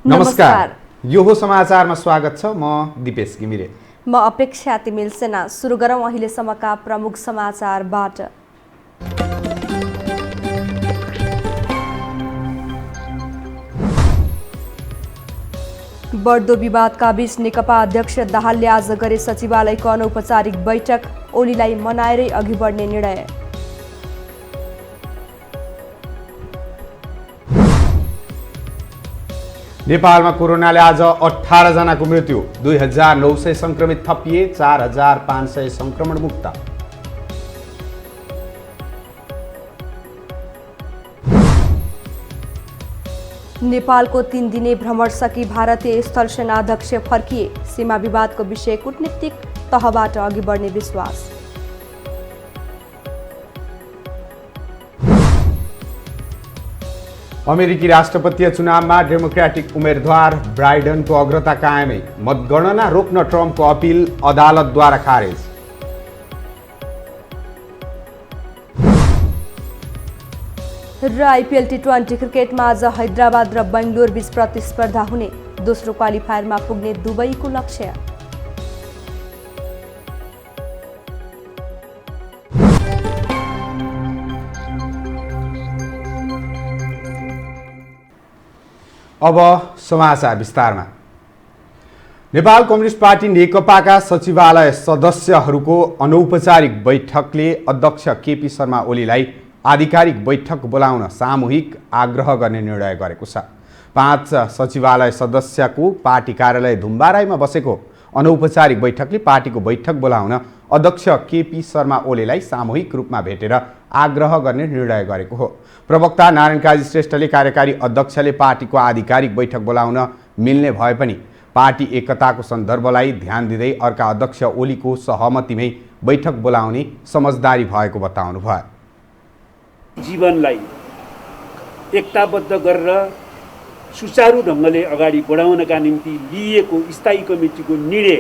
नमस्कार। यो हो समाचारमा स्वागत छ। म दिपेश घिमिरे। म अपेक्षा तिमिल सेना। सुरु गरौँ अहिलेसम्मका प्रमुख समाचारबाट। बढ्दो विवादका बीच नेकपा अध्यक्ष दाहालले आज गरे सचिवालयको अनौपचारिक बैठक। ओलीलाई मनाएरै अघि बढ्ने निर्णय। नेपालमा कोरोनाले आज 18 जनाको मृत्यु, 2900 संक्रमित थपिए, 4500 संक्रमण मुक्त। नेपालको 3 दिने भ्रमण सकी भारतीय स्थल सेनाध्यक्ष फर्किए। सीमा विवादको विषय कूटनीतिक तहबाट अघि बढ्ने विश्वास। अमेरिकी राष्ट्रपतीय चुनावमा डेमोक्रेटिक उम्मेद्वार बाइडेनको अग्रता कायमै, मतगणना रोक्न ट्रम्पको अपिल अदालतद्वारा खारेज। र आइपिएल टी20 क्रिकेटमा आज हैदराबाद र बेंगलोर बीच प्रतिस्पर्धा हुने, दोस्रो क्वालिफायरमा पुग्ने दुबईको लक्ष्य। अब समाचार विस्तारमा। नेपाल कम्युनिस्ट पार्टी नेकपाका सचिवालय सदस्यहरूको अनौपचारिक बैठकले अध्यक्ष केपी शर्मा ओलीलाई आधिकारिक बैठक बोलाउन सामूहिक आग्रह गर्ने निर्णय गरेको छ। 5 सचिवालय सदस्यको पार्टी कार्यालय धुम्बाराईमा बसेको अनौपचारिक बैठकले पार्टीको बैठक बोलाउन अध्यक्ष केपी शर्मा ओलीलाई सामूहिक रूपमा भेटेर आग्रह गर्ने निर्णय गरेको हो। प्रवक्ता नारायण काजी श्रेष्ठले कार्यकारी अध्यक्षले पार्टीको आधिकारिक बैठक बोलाउन मिल्ने भए पनि पार्टी एकताको सन्दर्भलाई ध्यान दिँदै अर्का अध्यक्ष ओलीको सहमतिमै बैठक बोलाउने समझदारी भएको बताउनु भयो। जीवनलाई एकताबद्ध गरेर सुचारू ढङ्गले अगाडि बढाउनका निम्ति लिएको स्थायी कमिटीको निर्णय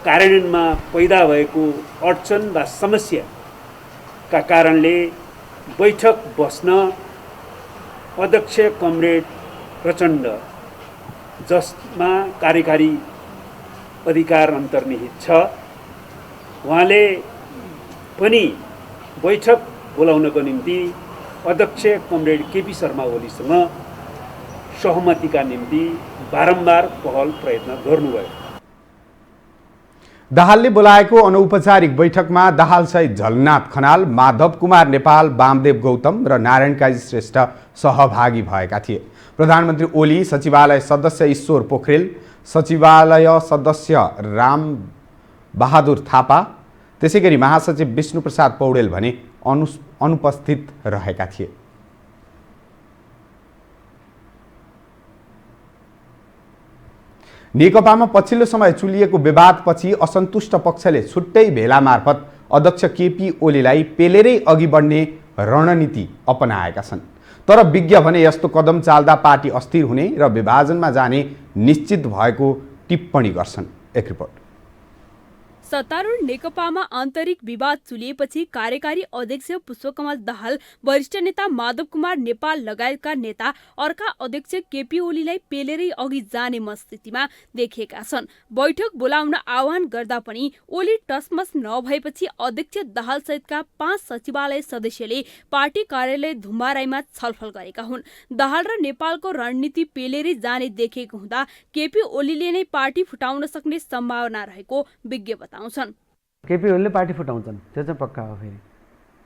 कार्यान्वयनमा पैदा भएको अडचन वा समस्याका कारणले बैठक बस्न अध्यक्ष कमरेड प्रचण्ड, जसमा कार्यकारी अधिकार अन्तर्निहित छ, उहाँले पनि बैठक बोलाउनको निम्ति अध्यक्ष कमरेड केपी शर्मा ओलीसँग सहमतिका निम्ति बारम्बार पहल प्रयत्न गर्नुभयो। दाहालले बोलाएको अनौपचारिक बैठकमा दाहालसहित झलनाथ खनाल, माधव कुमार नेपाल, वामदेव गौतम र नारायण काजी श्रेष्ठ सहभागी भएका थिए। प्रधानमन्त्री ओली, सचिवालय सदस्य ईश्वर पोखरेल, सचिवालय सदस्य राम बहादुर थापा, त्यसैगरी महासचिव विष्णुप्रसाद पौडेल भने अनुपस्थित रहेका थिए। नेकपामा पछिल्लो समय चुलिएको विवादपछि असन्तुष्ट पक्षले छुट्टै भेला मार्फत अध्यक्ष केपी ओलीलाई पेलेरै अघि बढ्ने रणनीति अपनाएका छन्। तर विज्ञ भने यस्तो कदम चाल्दा पार्टी अस्थिर हुने र विभाजनमा जाने निश्चित भएको टिप्पणी गर्छन्। एक रिपोर्ट। सत्तारूढ नेकपामा आन्तरिक विवाद चुलिएपछि कार्यकारी अध्यक्ष पुष्पकमल दाहाल, वरिष्ठ नेता माधव कुमार नेपाल लगायतका नेता अर्का अध्यक्ष केपी ओलीलाई पेलेरै अघि जाने मनस्थितिमा देखिएका छन्। बैठक बोलाउन आह्वान गर्दा पनि ओली टसमस नभएपछि अध्यक्ष दाहाल सहितका 5 सचिवालय सदस्यले पार्टी कार्यालय धुम्बाराईमा छलफल गरेका हुन्। दाहाल र नेपालको रणनीति पेलेरै जाने देखेको हुँदा केपी ओलीले नै पार्टी फुटाउन सक्ने सम्भावना रहेको विज्ञ बताउँछन्। केपी ओलीले पार्टी फुटाउँछन्, त्यो चाहिँ पक्का हो। फेरि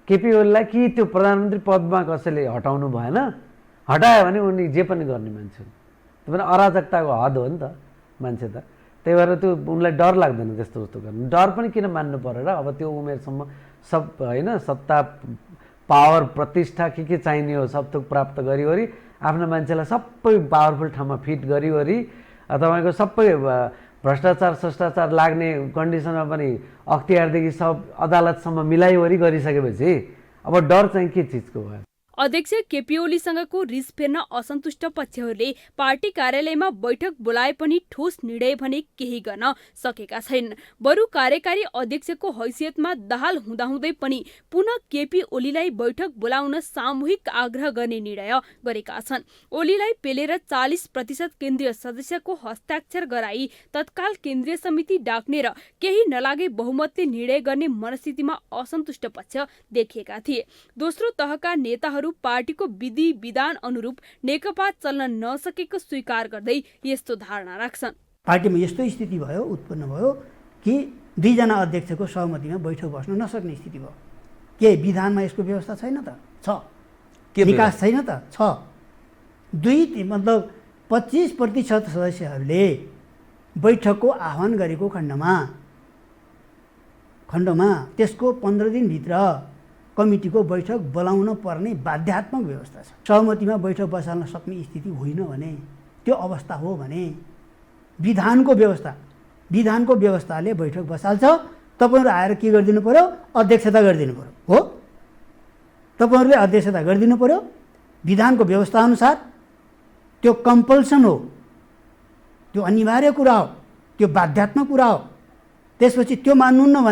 केपी ओलीलाई कि त्यो प्रधानमन्त्री पदमा कसैले हटाउनु भएन, हटायो भने उनी जे पनि गर्ने मान्छे हुन्। त्यो पनि अराजकताको हद हो नि त मान्छे त। त्यही भएर त्यो उनलाई डर लाग्दैन त्यस्तो उस्तो गर्नु। डर पनि किन मान्नु पर्यो र? अब त्यो उमेरसम्म सब होइन, सत्ता पावर प्रतिष्ठा के चाहिने हो सब थोक प्राप्त गरिवरी आफ्नो मान्छेलाई सबै पावरफुल ठाउँमा फिट गरिवरी तपाईँको सबै भ्रष्टाचार लाग्ने कन्डिसनमा पनि अख्तियारदेखि सब अदालतसम्म मिलाइवरी गरिसकेपछि अब डर चाहिँ के चिजको भयो? अध्यक्ष केपी ओलीसँगको रिस फेर्न असन्तुष्ट पक्षहरूले पार्टी कार्यालयमा बैठक बोलाए पनि ठोस निर्णय भने केही गर्न सकेका छैनन्। बरु कार्यकारी अध्यक्षको हैसियतमा दाहाल हुँदाहुँदै पनि पुनः केपी ओलीलाई बैठक बोलाउन सामूहिक आग्रह गर्ने निर्णय गरेका छन्। ओलीलाई पेलेर 40% केन्द्रीय सदस्यको हस्ताक्षर गराई तत्काल केन्द्रीय समिति डाक्ने र केही नलागे बहुमतले निर्णय गर्ने मनस्थितिमा असन्तुष्ट पक्ष देखिएका थिए। दोस्रो तहका नेताहरू पार्टीको विधि विधान अनुरूप नेकपा चल्न नसकेको स्वीकार गर्दै यस्तो धारणा राख्छन्। पार्टीमा यस्तो स्थिति भयो, उत्पन्न भयो कि 2 जना अध्यक्षको सहमतिमा बैठक बस्न नसक्ने स्थिति भयो। के विधानमा यसको व्यवस्था छैन त? छ। विकास छैन त? छ। मतलब 25% सदस्यहरूले बैठकको आह्वान गरेको खण्डमा त्यसको 15 दिनभित्र कमिटीको बैठक बोलाउन पर्ने बाध्यात्मक व्यवस्था छ। सहमतिमा बैठक बसाल्न सक्ने स्थिति होइन भने, त्यो अवस्था हो भने विधानको व्यवस्थाले बैठक बसाल्छ। तपाईँहरू आएर के गरिदिनु पर्यो? अध्यक्षता गरिदिनु पर्यो। हो, तपाईँहरूले अध्यक्षता गरिदिनु पर्यो। विधानको व्यवस्था अनुसार त्यो कम्पल्सन हो, त्यो अनिवार्य कुरा हो, त्यो बाध्यात्मक कुरा हो। त्यसपछि त्यो मान्नुहुन्न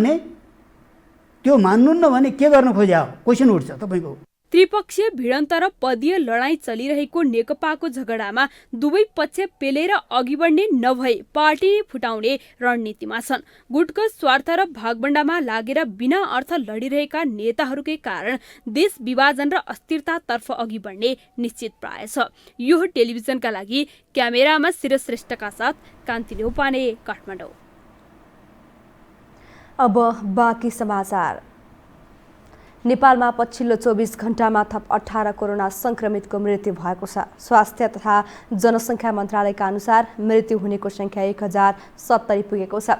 भने के गर्न खोज्या हो? क्वेसन उठ्छ तपाईँको। त्रिपक्षीय भिडन्त र पदीय लडाईँ चलिरहेको नेकपाको झगडामा दुवै पक्ष पेलेर अघि बढ्ने नभए पार्टी फुटाउने रणनीतिमा छन्। गुटको स्वार्थ र भागबण्डामा लागेर बिना अर्थ लडिरहेका नेताहरूकै कारण देश विभाजन र अस्थिरतातर्फ अघि बढ्ने निश्चित प्राय छ। यो टेलिभिजनका लागि क्यामेरामा शिर श्रेष्ठका साथ कान्ति न्यौपाने, काठमाडौँ। अब बाँकी समाचार। नेपालमा पछिल्लो 24 घण्टामा थप 18 कोरोना संक्रमितको मृत्यु भएको छ। स्वास्थ्य तथा जनसङ्ख्या मन्त्रालयका अनुसार मृत्यु हुनेको संख्या 1070 पुगेको छ।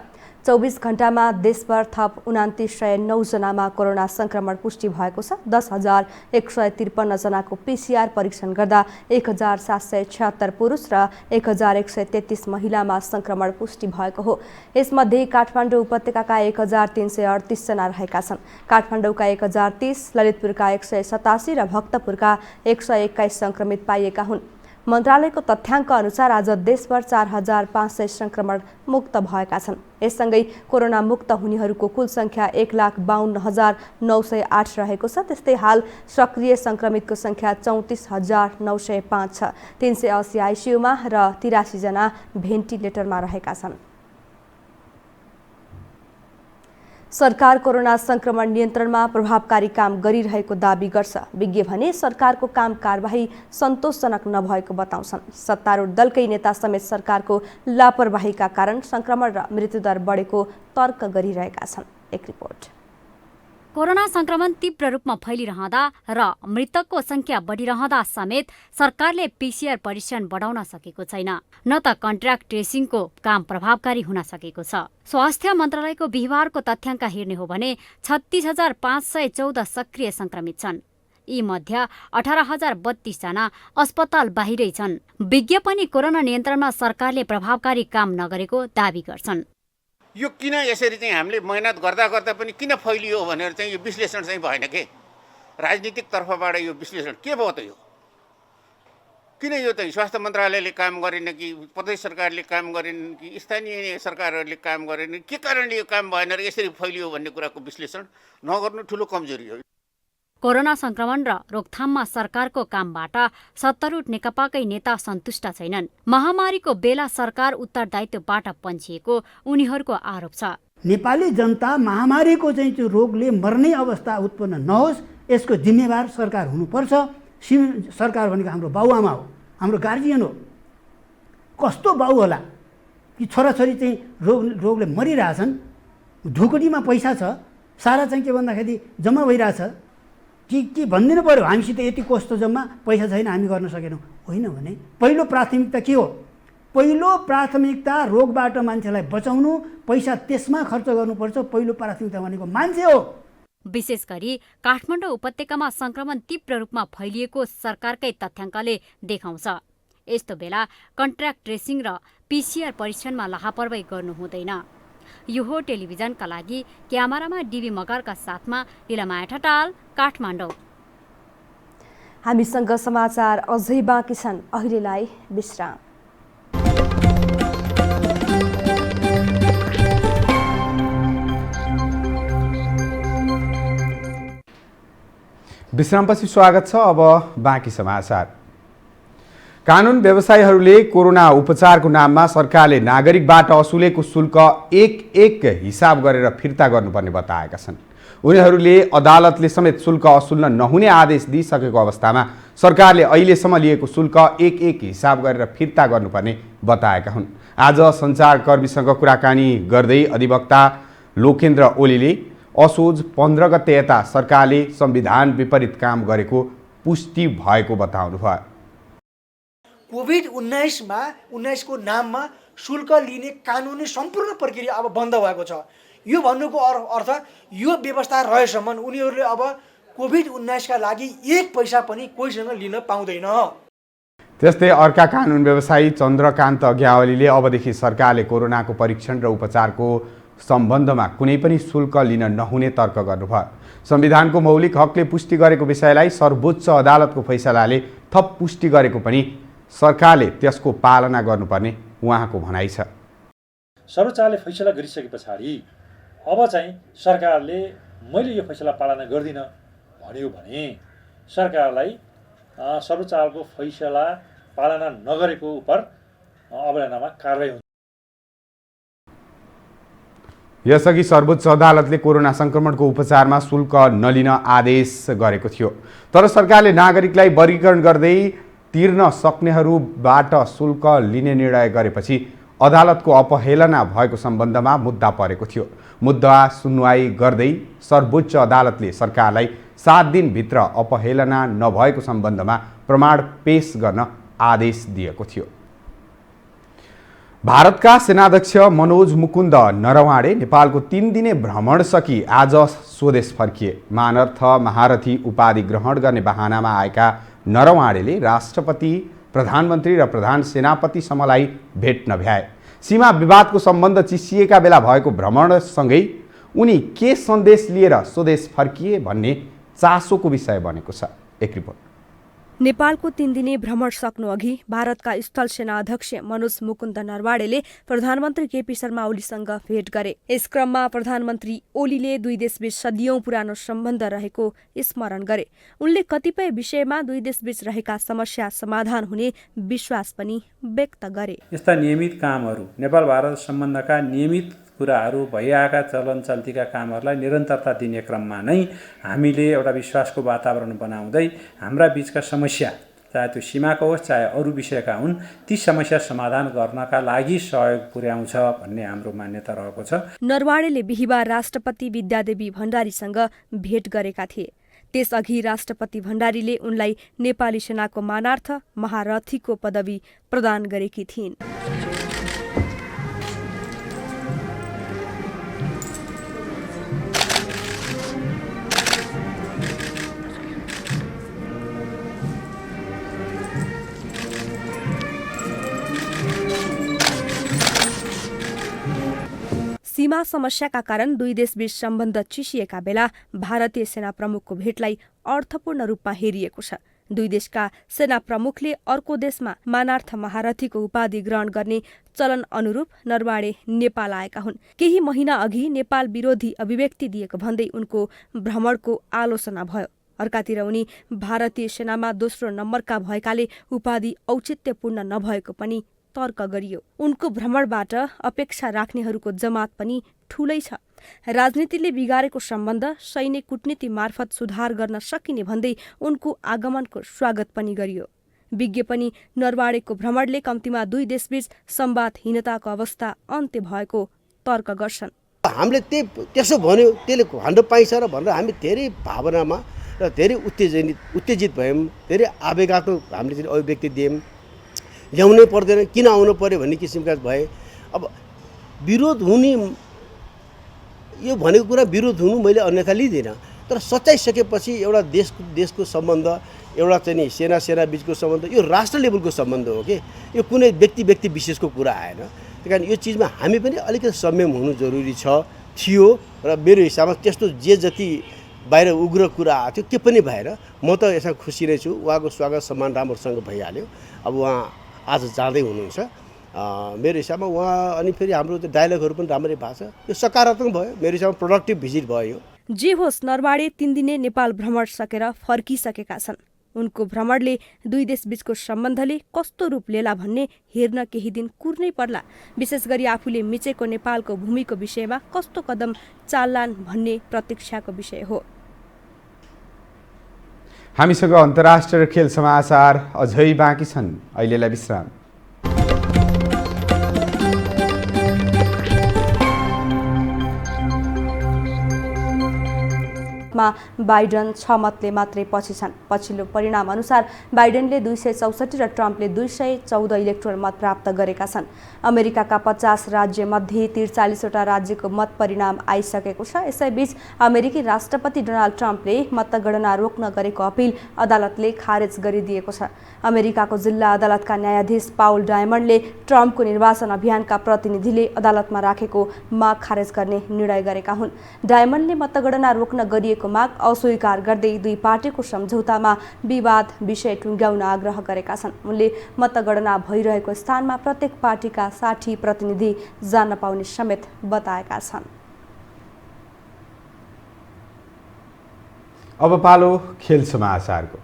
24 घण्टामा देशभर थप 2909 जनामा कोरोना संक्रमण पुष्टि भएको छ। 10,153 जनाको PCR परीक्षण गर्दा 1776 पुरुष र 1133 महिलामा संक्रमण पुष्टि भएको हो। यसमध्ये काठमाडौँ उपत्यकाका 1338 जना रहेका छन्। काठमाडौँका 1030, ललितपुरका 187 र भक्तपुरका 121 संक्रमित पाइएका हुन्। मन्त्रालयको तथ्याङ्क अनुसार आज देशभर 4500 संक्रमण मुक्त भएका छन्। यससँगै कोरोना मुक्त हुनेहरूको कुल संख्या 1,52,908 रहेको छ। त्यस्तै हाल सक्रिय संक्रमितको संख्या 34,905 छ। 380 आइसियुमा र 83 जना भेन्टिलेटरमा रहेका छन्। सरकार कोरोना संक्रमण नियन्त्रणमा प्रभावकारी काम गरिरहेको दाबी गर्छ। विज्ञ भने सरकारको काम कारबाही सन्तोषजनक नभएको बताउँछन्। सत्तारूढ दलकै नेता समेत सरकारको लापरवाहीका कारण संक्रमण र मृत्युदर बढेको तर्क गरिरहेका छन्। एक रिपोर्ट। कोरोना संक्रमण तीव्र रूपमा फैलिरहँदा र मृतकको संख्या बढिरहँदा समेत सरकारले PCR परीक्षण बढाउन सकेको छैन, न त कन्ट्र्याक्ट ट्रेसिङको काम प्रभावकारी हुन सकेको छ। स्वास्थ्य मन्त्रालयको बिहिबारको तथ्याङ्क हेर्ने हो भने 36,514 सक्रिय संक्रमित छन्। यी मध्ये 18,032 जना अस्पताल बाहिरै छन्। विज्ञ पनि कोरोना नियन्त्रणमा सरकारले प्रभावकारी काम नगरेको दाबी गर्छन्। यो किन यसरी चाहिँ हामीले मेहनत गर्दा पनि किन फैलियो भनेर चाहिँ यो विश्लेषण चाहिँ भएन के? राजनीतिक तर्फबाट यो विश्लेषण के भयो त? यो किन यो चाहिँ स्वास्थ्य मन्त्रालयले काम गरेन कि प्रदेश सरकारले काम गरेन कि स्थानीय सरकारहरूले काम गरेन? के कारणले यो काम भएन र यसरी फैलियो भन्ने कुराको विश्लेषण नगर्नु ठुलो कमजोरी हो। कोरोना संक्रमण र रोकथाममा सरकारको कामबाट सत्तारूढ नेकपाकै नेता सन्तुष्ट छैनन्। महामारीको बेला सरकार उत्तरदायित्वबाट पन्छिएको उनीहरूको आरोप छ। नेपाली जनता महामारीको चाहिँ त्यो रोगले मर्ने अवस्था उत्पन्न नहोस्, यसको जिम्मेवार सरकार हुनुपर्छ। सरकार भनेको हाम्रो बाबुआमा हो, हाम्रो गार्जियन हो। कस्तो बाउ होला कि छोराछोरी चाहिँ रोगले मरिरहेछन्, ढुकुटीमा पैसा छ, सारा चाहिँ के भन्दाखेरि जम्मा भइरहेछ कि भनिदिनु पर्यो हामीसित यति कस्तो जम्मा पैसा छैन, हामी गर्न सकेनौँ। होइन भने पहिलो प्राथमिकता के हो? पहिलो प्राथमिकता रोगबाट मान्छेलाई बचाउनु, पैसा त्यसमा खर्च गर्नुपर्छ। पहिलो प्राथमिकता भनेको मान्छे हो। विशेष गरी काठमाडौँ उपत्यकामा संक्रमण तीव्र रूपमा फैलिएको सरकारकै तथ्याङ्कले देखाउँछ। यस्तो बेला कन्ट्र्याक्ट ट्रेसिङ र PCR परीक्षणमा लापरवाही गर्नु हुँदैन। यो हो टेलिभिजनका लागि क्यामेरामा DB मगरका साथमा लीलामाया ठटाल, काठमाडौँ। हामीसँग समाचार अझै बाँकी छन्, अहिलेलाई विश्राम। विश्रामपछि स्वागत छ। अब बाँकी समाचार। कानुन व्यवसायीहरूले कोरोना उपचारको नाममा सरकारले नागरिकबाट असुलेको शुल्क एक हिसाब गरेर फिर्ता गर्नुपर्ने बताएका छन्। उनीहरूले अदालतले समेत शुल्क असुल्न नहुने आदेश दिइसकेको अवस्थामा सरकारले अहिलेसम्म लिएको शुल्क एक हिसाब गरेर फिर्ता गर्नुपर्ने बताएका हुन्। आज सञ्चारकर्मीसँग कुराकानी गर्दै अधिवक्ता लोकेन्द्र ओलीले असोज 15 गते यता सरकारले संविधान विपरीत काम गरेको पुष्टि भएको बताउनुभयो। कोभिड-19 को नाममा शुल्क लिने कानुनी सम्पूर्ण प्रक्रिया अब बन्द भएको छ। यो भन्नुको अर्थ यो व्यवस्था रहेसम्म उनीहरूले अब कोभिड-19 का लागि एक पैसा पनि कोहीसँग लिन पाउँदैन। त्यस्तै अर्का कानुन व्यवसायी चन्द्रकान्त ग्यावालीले अबदेखि सरकारले कोरोनाको परीक्षण र उपचारको सम्बन्धमा कुनै पनि शुल्क लिन नहुने तर्क गर्नुभयो। संविधानको मौलिक हकले पुष्टि गरेको विषयलाई सर्वोच्च अदालतको फैसलाले थप पुष्टि गरेको पनि सरकारले त्यसको पालना गर्नुपर्ने उहाँको भनाइ छ। सर्वोच्चले फैसला गरिसके पछाडि अब चाहिँ सरकारले मैले यो फैसला पालना गर्दिन भन्यो भने सरकारलाई सर्वोच्चको फैसला पालना नगरेको उप अवहेलनामा कारबाही हुन्छ। यसअघि सर्वोच्च अदालतले कोरोना संक्रमणको उपचारमा शुल्क नलिन आदेश गरेको थियो। तर सरकारले नागरिकलाई वर्गीकरण गर्दै तिर्न सक्नेहरूबाट शुल्क लिने निर्णय गरेपछि अदालतको अपहेलना भएको सम्बन्धमा मुद्दा परेको थियो। मुद्दा सुनवाई गर्दै सर्वोच्च अदालतले सरकारलाई 7 दिनभित्र अपहेलना नभएको सम्बन्धमा प्रमाण पेश गर्न आदेश दिएको थियो। भारतका सेनाध्यक्ष मनोज मुकुन्द नरवाणे नेपालको 3 दिने भ्रमण सकी आज स्वदेश फर्किए। मानर्थ महारथी उपाधि ग्रहण गर्ने बहानामा आएका नरवाणेले राष्ट्रपति, प्रधानमन्त्री र प्रधान सेनापतिसम्मलाई भेट्न भ्याए। सीमा विवादको सम्बन्ध चिसिएका बेला भएको भ्रमणसँगै उनी के सन्देश लिएर स्वदेश फर्किए भन्ने चासोको विषय बनेको छ। एक रिपोर्ट। नेपालको 3 दिने भ्रमण सक्नु अघि भारतका स्थल सेना अध्यक्ष मनोज मुकुन्द नरवाणेले प्रधानमन्त्री केपी शर्मा ओलीसँग भेट गरे। यस क्रममा प्रधानमन्त्री ओलीले दुई देशबीच सदियौं पुरानो सम्बन्ध रहेको स्मरण गरे। उनले कतिपय विषयमा दुई देशबीच रहेका समस्या समाधान हुने विश्वास पनि व्यक्त गरे। यस्ता नियमित कामहरू, नेपाल भारत सम्बन्धका नियमित कुराहरू, भइआएका चलन चल्तीका कामहरूलाई निरन्तरता दिने क्रममा नै हामीले एउटा विश्वासको वातावरण बनाउँदै हाम्रा बीचका समस्या, चाहे त्यो सीमाको होस् चाहे अरू विषयका हुन्, ती समस्या समाधान गर्नका लागि सहयोग पुर्याउँछ भन्ने हाम्रो मान्यता रहेको छ। नरवाणेले बिहिबार राष्ट्रपति विद्यादेवी भण्डारीसँग भेट गरेका थिए। त्यसअघि राष्ट्रपति भण्डारीले उनलाई नेपाली सेनाको मानार्थ महारथीको पदवी प्रदान गरेकी थिइन्। सीमा समस्याका कारण दुई देशबीच सम्बन्ध चिसिएका बेला भारतीय सेना प्रमुखको भेटलाई अर्थपूर्ण रूपमा हेरिएको छ। दुई देशका सेना प्रमुखले अर्को देशमा मानार्थ महारथीको उपाधि ग्रहण गर्ने चलन अनुरूप नरवाणे नेपाल आएका हुन्। केही महिना अघि नेपाल विरोधी अभिव्यक्ति दिएको भन्दै उनको भ्रमणको आलोचना भयो। अर्कातिर उनी भारतीय सेनामा दोस्रो नम्बरका भएकाले उपाधि औचित्यपूर्ण नभएको पनि तर्क गरियो। उनको भ्रमणबाट अपेक्षा राख्नेहरूको जमात पनि ठूलै छ। राजनीतिले बिगारेको सम्बन्ध सैन्य कूटनीति मार्फत सुधार गर्न सकिने भन्दै उनको आगमनको स्वागत पनि गरियो। विज्ञ पनि नरवाणेको भ्रमणले कम्तीमा दुई देशबीच संवादहीनताको अवस्था अन्त्य भएको तर्क गर्छन्। हामीले त्यसो भन्यो, त्यसले भन्न पाइन्छ र भनेर हामी धेरै भावनामा र धेरै उत्तेजित भयौँ, धेरै आवेगात्मक हामीले चाहिँ अभिव्यक्ति दियौँ। ल्याउनै पर्दैन, किन आउनु पर्यो भन्ने किसिमका भए। अब विरोध हुने, यो भनेको कुरा विरोध हुनु मैले अन्यथा लिँदिनँ, तर सच्याइसकेपछि एउटा देशको सम्बन्ध, एउटा चाहिँ नि सेना बिचको सम्बन्ध, यो राष्ट्र लेभलको सम्बन्ध हो कि यो कुनै व्यक्ति विशेषको कुरा आएन। त्यही कारण यो चिजमा हामी पनि अलिकति संयम हुनु जरुरी थियो र मेरो हिसाबमा त्यस्तो जे जति बाहिर उग्र कुरा आएको थियो, के पनि भएर म त यसमा खुसी नै छु। उहाँको स्वागत सम्मान राम्रोसँग भइहाल्यो। अब उहाँ आज जाँदै हुनुहुन्छ। मेरो हिसाबमा उहाँ अनि फेरि हाम्रो त्यो डायलगहरू पनि राम्ररी भएको छ। यो सकारात्मक भयो, मेरो हिसाबमा प्रोडक्टिभ भिजिट भयो। जे होस्, नरवाडे 3 दिने नेपाल भ्रमण सकेर फर्किसकेका छन्। उनको भ्रमणले दुई देशबीचको सम्बन्धले कस्तो रूप लेला भन्ने हेर्न केही दिन कुर्नै पर्ला। विशेष गरी आफूले मिचेको नेपालको भूमिको विषयमा कस्तो कदम चाल्लान् भन्ने प्रतीक्षाको विषय हो। हामीसँग अन्तर्राष्ट्रिय खेल समाचार अझै बाँकी छन्। अहिलेलाई विश्राम। बाइडन 6 मतले मात्रै पछि छन्। पछिल्लो परिणाम अनुसार बाइडनले 264 र ट्रम्पले 214 इलेक्टोरल मत प्राप्त गरेका छन्। अमेरिकाका 50 राज्यमध्ये 43वटा राज्यको मत परिणाम आइसकेको छ। यसैबीच अमेरिकी राष्ट्रपति डोनाल्ड ट्रम्पले मतगणना रोक्न गरेको अपिल अदालतले खारेज गरिदिएको छ। अमेरिकाको जिल्ला अदालतका न्यायाधीश पाउल डायमन्डले ट्रम्पको निर्वाचन अभियानका प्रतिनिधिले अदालतमा राखेको माग खारेज गर्ने निर्णय गरेका हुन्। डायमन्डले मतगणना रोक्न गरिएको माग अस्वीकार गर्दै दुई पार्टीको सम्झौतामा विवाद विषय टुङ्ग्याउन आग्रह गरेका छन्। उनले मतगणना भइरहेको स्थानमा प्रत्येक पार्टीका 60 प्रतिनिधि जान पाउने समेत बताएका छन्। अब पालो खेल समाचारको।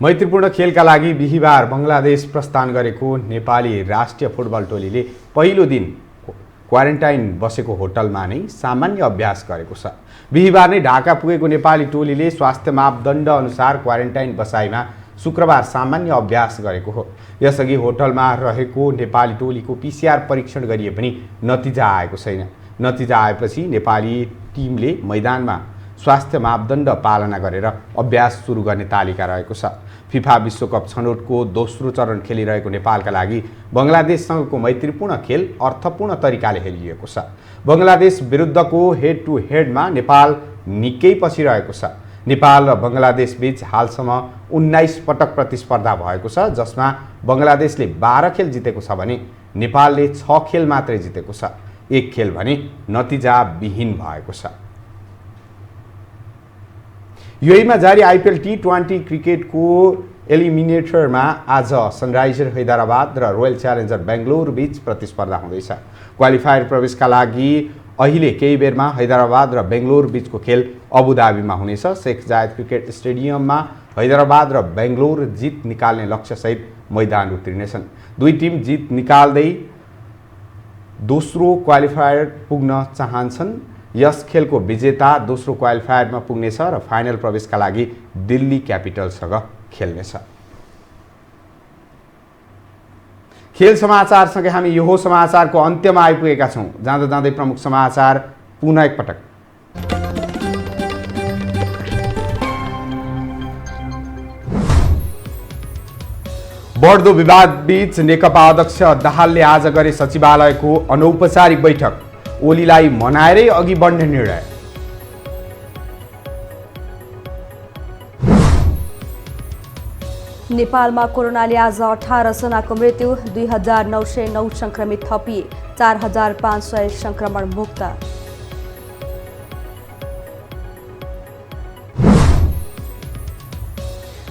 मैत्रीपूर्ण खेलका लागि बिहिबार बङ्गलादेश प्रस्थान गरेको नेपाली राष्ट्रिय फुटबल टोलीले पहिलो दिन क्वारेन्टाइन बसेको होटलमा नै सामान्य अभ्यास गरेको छ। बिहिबार नै ढाका पुगेको नेपाली टोलीले स्वास्थ्य मापदण्ड अनुसार क्वारेन्टाइन बसाइमा शुक्रबार सामान्य अभ्यास गरेको हो। यसअघि होटलमा रहेको नेपाली टोलीको PCR परीक्षण गरिए पनि नतिजा आएको छैन। नतिजा आएपछि नेपाली टिमले मैदानमा स्वास्थ्य मापदण्ड पालना गरेर अभ्यास सुरु गर्ने तालिका रहेको छ। फिफा विश्वकप छनौटको दोस्रो चरण खेलिरहेको नेपालका लागि बङ्गलादेशसँगको मैत्रीपूर्ण खेल अर्थपूर्ण तरिकाले खेलिएको छ। बङ्गलादेश विरुद्धको हेड टु हेडमा नेपाल निकै पछि रहेको छ। नेपाल र बङ्गलादेश बीच हालसम्म 19 पटक प्रतिस्पर्धा भएको छ, जसमा बङ्गलादेशले 12 खेल जितेको छ भने नेपालले 6 खेल मात्रै जितेको छ। एक खेल भने नतिजा विहीन भएको छ। युएईमा जारी आइपिएल T20 क्रिकेटको एलिमिनेटरमा आज सनराइजर हैदराबाद र रोयल च्यालेन्जर बेङ्गलोर बीच प्रतिस्पर्धा हुँदैछ। क्वालिफायर प्रवेशका लागि अहिले केही बेरमा हैदराबाद र बेङ्गलोर बीचको खेल अबुधाबीमा हुनेछ। शेख जायद क्रिकेट स्टेडियममा हैदराबाद र बेङ्गलोर जित निकाल्ने लक्ष्यसहित मैदान उत्रिनेछन्। दुई टिम जित निकाल्दै दोस्रो क्वालिफायर पुग्न चाहन्छन्। यस खेलको विजेता दोस्रो क्वालिफायरमा पुग्नेछ र फाइनल प्रवेशका लागि दिल्ली क्यापिटल्ससँग खेल्नेछ। खेल समाचारसँगै हामी यो समाचारको अन्त्यमा आइपुगेका छौँ। जाँदा जाँदै प्रमुख समाचार पुनः एकपटक। बढ्दो विवाद बीच नेकपा अध्यक्ष दाहालले आज गरे सचिवालयको अनौपचारिक बैठक। ओलीलाई मनाएरै अघि बढ्ने निर्णय। नेपालमा कोरोनाले आज 18 जनाको मृत्यु, 2909 संक्रमित थपिए, 4500 संक्रमण मुक्त।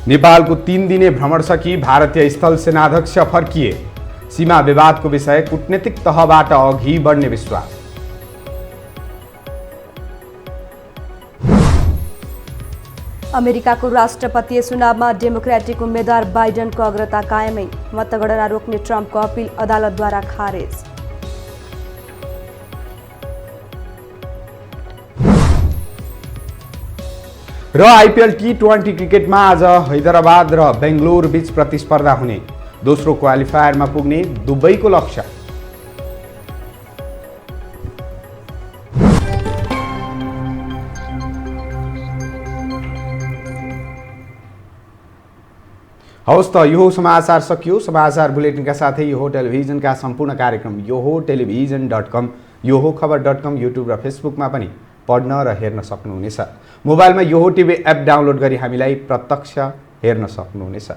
नेपालको 3 दिने भ्रमण सकी भारतीय स्थल सेनाध्यक्ष फर्किए। सीमा विवादको विषय कूटनीतिक तहबाट अघि बढ्ने विश्वास। अमेरिकाको राष्ट्रपतीय चुनावमा डेमोक्रेटिक उम्मेद्वार बाइडनको अग्रता कायमै, मतगणना रोक्ने ट्रम्पको अपिल अदालतद्वारा खारेज। र आइपिएल T20 क्रिकेटमा आज हैदराबाद र बेङ्गलोर बीच प्रतिस्पर्धा हुने, दोस्रो क्वालिफायरमा पुग्ने दुबईको लक्ष्य। हवस् त यो समाचार सकियो। समाचार बुलेटिनका साथै यो टेलिभिजनका सम्पूर्ण कार्यक्रम यो टेलिभिजन.com, यो खबर.com, युट्युब र फेसबुकमा पनि पढ्न र हेर्न सक्नुहुनेछ। मोबाइलमा यो टिभी एप डाउनलोड गरी हामीलाई प्रत्यक्ष हेर्न सक्नुहुनेछ।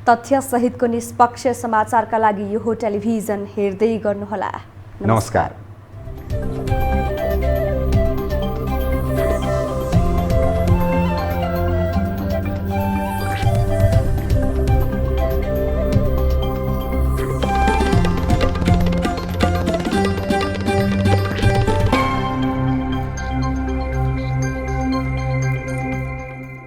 तथ्यसहितको निष्पक्ष समाचारका लागि यो टेलिभिजन हेर्दै गर्नुहोला। नमस्कार।